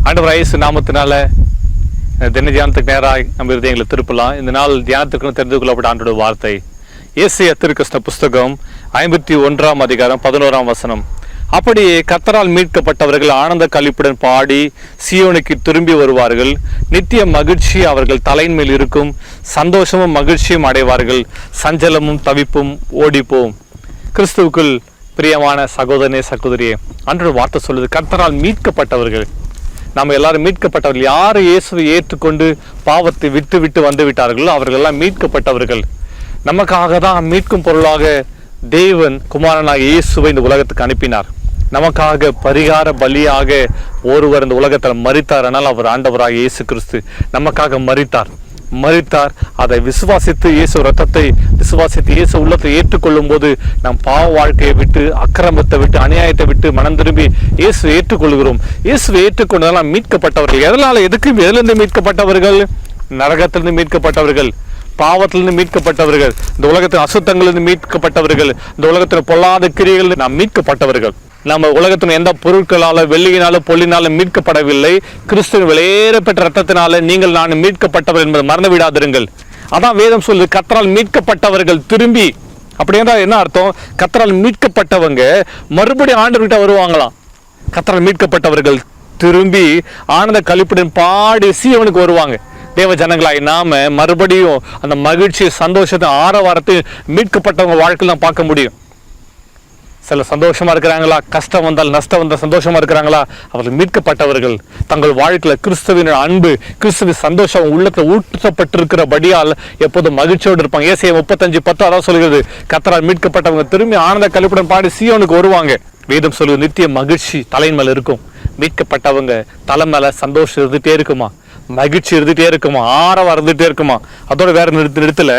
ஆண்டவர் இயேசு நாமத்தினால தின தியானத்துக்கு நேராக நம்ம இருதயங்களை திருப்பலாம். இந்த நாள் தியானத்துக்கு தெரிந்து கொள்ளப்பட்ட ஆண்டோட வார்த்தை ஏசாயா தீர்க்கதரிசன புஸ்தகம் 51 அதிகாரம் 11 வசனம். அப்படியே கர்த்தரால் மீட்கப்பட்டவர்கள் ஆனந்த களிப்புடன் பாடி சீயோனுக்கு திரும்பி வருவார்கள். நித்திய மகிழ்ச்சி அவர்கள் தலையின் மேல் இருக்கும். சந்தோஷமும் மகிழ்ச்சியும் அடைவார்கள். சஞ்சலமும் தவிப்பும் ஓடிப்போம். கிறிஸ்துவுக்குள் பிரியமான சகோதரனே சகோதரியே, அன்றோட வார்த்தை சொல்லுது, கர்த்தரால் மீட்கப்பட்டவர்கள். நம்ம எல்லாரும் மீட்கப்பட்டவர்கள். யார் இயேசுவை ஏற்றுக்கொண்டு பாவத்தை விட்டு விட்டு வந்து விட்டார்களோ அவர்கள் எல்லாம் மீட்கப்பட்டவர்கள். நமக்காக தான் மீட்கும் பொருளாக தேவன் குமாரனாக இயேசுவை இந்த உலகத்துக்கு அனுப்பினார். நமக்காக பரிகார பலியாக ஒருவர் இந்த உலகத்தில் மரித்தார். ஆனால் அவர் ஆண்டவராக இயேசு கிறிஸ்து நமக்காக மரித்தார். அதை விசுவாசித்து இயேசு ரத்தத்தை விசுவாசித்து இயேசு உள்ளத்தை ஏற்றுக்கொள்ளும் போது நம் பாவ வாழ்க்கையை விட்டு, அக்கிரமத்தை விட்டு, அநியாயத்தை விட்டு மனம் திரும்பி இயேசு ஏற்றுக்கொள்கிறோம். இயேசுவை ஏற்றுக்கொண்டதெல்லாம் மீட்கப்பட்டவர்கள். எதிலிருந்து மீட்கப்பட்டவர்கள்? நரகத்திலிருந்து மீட்கப்பட்டவர்கள், பாவத்திலிருந்து மீட்கப்பட்டவர்கள், இந்த உலகத்தின் அசுத்தங்களிலிருந்து மீட்கப்பட்டவர்கள், இந்த உலகத்தின் பொல்லாத கிரியைகளில் நாம் மீட்கப்பட்டவர்கள். நம்ம உலகத்தின் எந்த பொருட்களால, வெள்ளியினாலும் பொல்லினாலும் மீட்கப்படவில்லை. கிறிஸ்துவின் வெளியேற பெற்ற ரத்தத்தினால நீங்கள் நான் மீட்கப்பட்டவர் என்பதை மறந்து விடாதிருங்கள். அதான் வேதம் சொல்லு, கர்த்தரால் மீட்கப்பட்டவர்கள் திரும்பி. அப்படி என்றால் என்ன அர்த்தம்? கர்த்தரால் மீட்கப்பட்டவங்க மறுபடியும் ஆண்டவர்கிட்ட வருவாங்களாம். கர்த்தரால் மீட்கப்பட்டவர்கள் திரும்பி ஆனந்த களிப்புடன் பாடி சீயோனுக்கு வருவாங்க. தேவ ஜனங்களாய் நாம மறுபடியும் அந்த மகிழ்ச்சி, சந்தோஷத்தை, ஆரவாரத்தை மீட்கப்பட்டவங்க வாழ்க்கையில் தான் பார்க்க முடியும். சில சந்தோஷமா இருக்கிறாங்களா? கஷ்டம் வந்தால், நஷ்டம் வந்தால் சந்தோஷமா இருக்கிறாங்களா? அவர்கள் மீட்கப்பட்டவர்கள். தங்கள் வாழ்க்கையில கிறிஸ்துவின் அன்பு, கிறிஸ்துவின் சந்தோஷம் உள்ளத்துல ஊட்டப்பட்டிருக்கிறபடியால் எப்போதும் மகிழ்ச்சியோடு இருப்பாங்க. ஏசாயா 35:10 அதான் சொல்கிறது, கர்த்தரால் மீட்கப்பட்டவங்க திரும்பி ஆனந்த களிப்புடன் பாடி சீயோனுக்கு வருவாங்க. வேதம் சொல்லுவது, நித்திய மகிழ்ச்சி தலையின் மேல இருக்கும். மீட்கப்பட்டவங்க தலை மேல சந்தோஷம் இருந்துட்டே இருக்குமா, மகிழ்ச்சி இருந்துட்டே இருக்குமா, ஆரவம் இருந்துட்டே இருக்குமா. அதோட வேற இடத்துல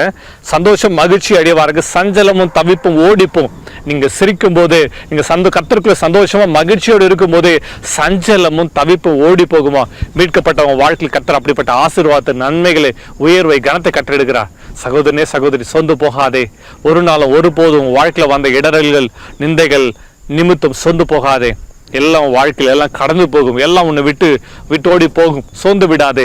சந்தோஷம் மகிழ்ச்சி அடைவார்கள். சஞ்சலமும் தவிப்பும் ஓடிப்போம். நீங்க சிரிக்கும் போது, நீங்க கர்த்தருக்குள்ள சந்தோஷமா மகிழ்ச்சியோடு இருக்கும் போது சஞ்சலமும் தவிப்பும் ஓடி போகுமா. மீட்கப்பட்டவங்க வாழ்க்கையில் கர்த்தர் அப்படிப்பட்ட ஆசீர்வாதத்தை, நன்மைகளை, உயர்வை, கனத்தை கற்றெடுக்கிறார். சகோதரனே சகோதரி, சொந்து போகாதே. ஒரு நாளும் ஒருபோதும் வாழ்க்கையில வந்த இடரல்கள், நிந்தைகள் நிமித்தம் சொந்து போகாதே. எல்லாம் வாழ்க்கையில் எல்லாம் கடந்து போகும். எல்லாம் உன்னை விட்டு ஓடி போகும். சோர்ந்து விடாதே.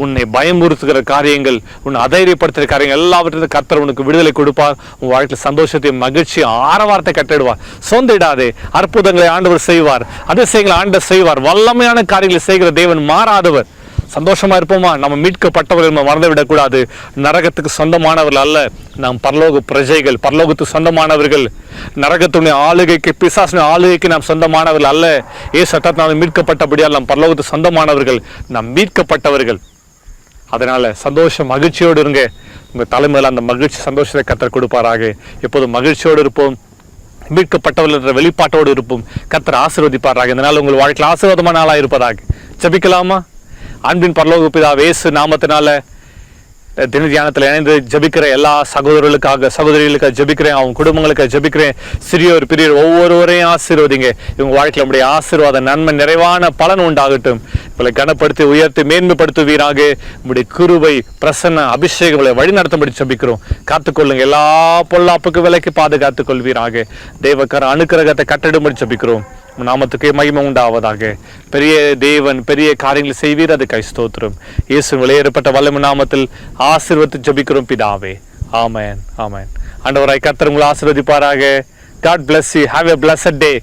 உன்னை பயமுறுத்துகிற காரியங்கள், உன்னை அதைரியப்படுத்துகிற காரியங்கள் எல்லாவற்றிலும் கர்த்தர் உனக்கு விடுதலை கொடுப்பார். உன் வாழ்க்கையில் சந்தோஷத்தையும் மகிழ்ச்சி, ஆரவாரத்தை கட்டிடுவார். சோர்ந்திடாதே. அற்புதங்களை ஆண்டவர் செய்வார். அதிசயங்களை ஆண்டவர் செய்வார். வல்லமையான காரியங்களை செய்கிற தேவன் மாறாதவர். சந்தோஷமா இருப்போமா? நம்ம மீட்கப்பட்டவர்கள் நம்ம மறந்து விடக்கூடாது. நரகத்துக்கு சொந்தமானவர்கள் அல்ல, நாம் பரலோக பிரஜைகள், பரலோகத்துக்கு சொந்தமானவர்கள். நரகத்துடைய ஆளுகைக்கு, பிசாசுடைய ஆளுகைக்கு நாம் சொந்தமானவர்கள் அல்ல. சட்டத்தினால் மீட்கப்பட்டபடியால் நாம் பரலோகத்துக்கு சொந்தமானவர்கள், நாம் மீட்கப்பட்டவர்கள். அதனால சந்தோஷம், மகிழ்ச்சியோடு இருங்க. உங்க தலைமையில அந்த மகிழ்ச்சி, சந்தோஷத்தை கர்த்தர் கொடுப்பாராக. எப்போதும் மகிழ்ச்சியோடு இருப்போம். மீட்கப்பட்டவர்கள் வெளிப்பாட்டோடு இருப்போம். கர்த்தர் ஆசீர்வதிப்பாராக. இதனால உங்கள் வாழ்க்கையில் ஆசீர்வாதமான நாளாக இருப்பதாக. ஜெபிக்கலாமா? அன்பின் பரலோக பிதாவே, இயேசு நாமத்தினால தின தியானத்தில் இணைந்து ஜபிக்கிற எல்லா சகோதரர்களுக்காக, சகோதரிகளுக்காக ஜபிக்கிறேன். அவங்க குடும்பங்களுக்காக ஜபிக்கிறேன். சிறியோர் பெரியோர் ஒவ்வொருவரையும் ஆசீர்வதிங்க. இவங்க வாழ்க்கையில் நம்முடைய ஆசீர்வாத நன்மை நிறைவான பலன் உண்டாகட்டும். இவங்களை கனப்படுத்தி உயர்த்தி மேன்மைப்படுத்துவீராக. நம்முடைய கிருபை, பிரசன்ன, அபிஷேகங்களை வழிநடத்தும்படி ஜபிக்கிறோம். காத்துக்கொள்ளுங்க. எல்லா பொல்லாப்புக்கு விலைக்கு பாதுகாத்துக் கொள்வீராக. தேவக்கர அனுக்கிரகத்தை கட்டிடும்படி ஜபிக்கிறோம். நாமத்துக்கே மகிமை உண்டாவதாக. பெரிய தேவன் பெரிய காரியங்களை செய்வீர். அதுக்கு ஸ்தோத்திரம். இயேசு வெளியேறப்பட்ட வல்லமை நாமத்தில் ஆசீர்வதித்து ஜெபிக்கிறோம் பிதாவே. ஆமென், ஆமென். ஆண்டவராய் கர்த்தர் உங்களை ஆசீர்வதிப்பாராக. God bless you. Have a blessed day.